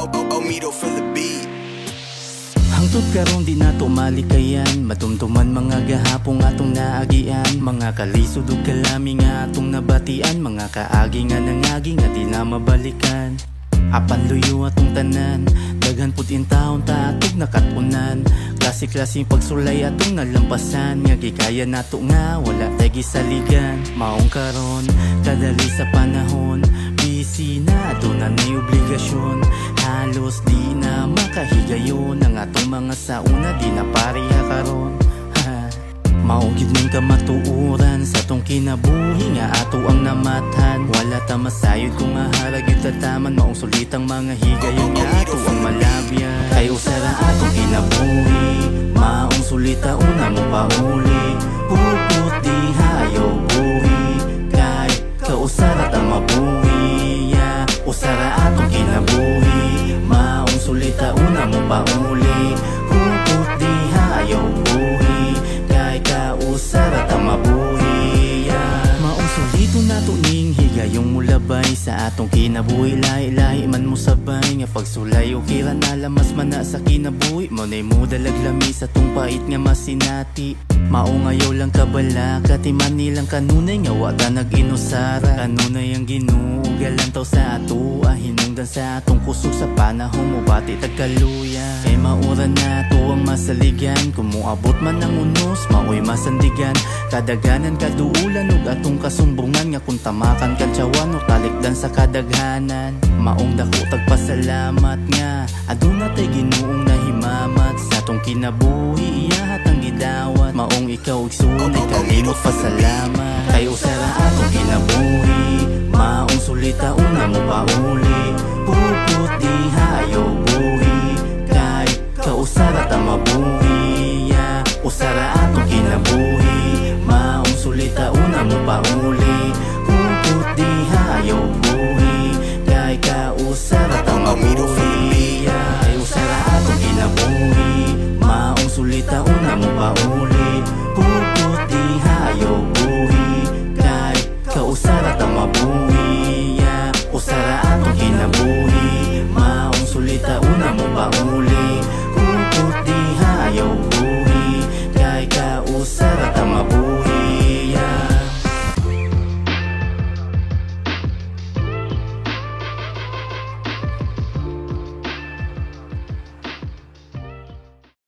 Omido for the beat. Hangtod karon di nato malikayan, matumtuman mga gahapong atong naagian, mga kalisod ug kalami nga atong nabatian, mga kaagi nga nangagi nga di na mabalikan. Apan luyo atong tanan, daghan pud in taon ta atog nakatunan. Klase-klaseng pagsulay atong nalampasan, nga gikaya nato nga wala tay gisaligan. Maong karon kadali sa panahon, busy na ato na nay obligasyon. Halos di na makahigayon ang atong mga sauna, di na pareha karon. Maugid ning kamatuoran sa tong kinabuhi nga ato ang namathan. Wala ta masayod kung maharag yung tataman, maong sulitang mga higayon nga ato ang malabyan. Kay usara atong kinabuhi, maong sulita una mo pauli. Puput di hayo buhi, kay kausara ta mabuhi. Usara atong kinabuhi, maong sulita una mo pauli. Puput di hayo buhi, usara ta mabuhi. Maong sulito nato ning higayong mulabay sa atong kinabuhi. Lahi-lahi man mo sabay nga pagsulay o kira nalamas man na sa kinabuhi. Maunay mo dalaglami sa tong pait nga masinati. Maong ayaw lang kabala, katiman nilang kanunay nga wata nag-inusara. Kanunay ang ginuugalan taw sa ato, hinungdan sa atong kusog sa panahon mo bati tagkaluya. Kay maura na to ang masaligan, kumuabot man ng unos, maoy masandigan. Kadaganan kaduulan ug atong kasumbungan, nga kung tamakan kantsawan o talikdan sa kadaghanan. Maong dako tagpasalamat nga aduna tay Ginuong nahimamat sa atong kinabuhi, iyahat ang gidawat. Maong ikaw igsunay kalimot pasalamat. Kay usara atong kinabuhi, maong sulita una mo pauli. Puput di hayo buhi, kay kausara ta mabuhi. Usara atong kinabuhi, maong sulita una mo pauli. Puput di hayo buhi, kay kausara ta mabuhi. Kay usara atong kinabuhi, maong sulita una mo pauli.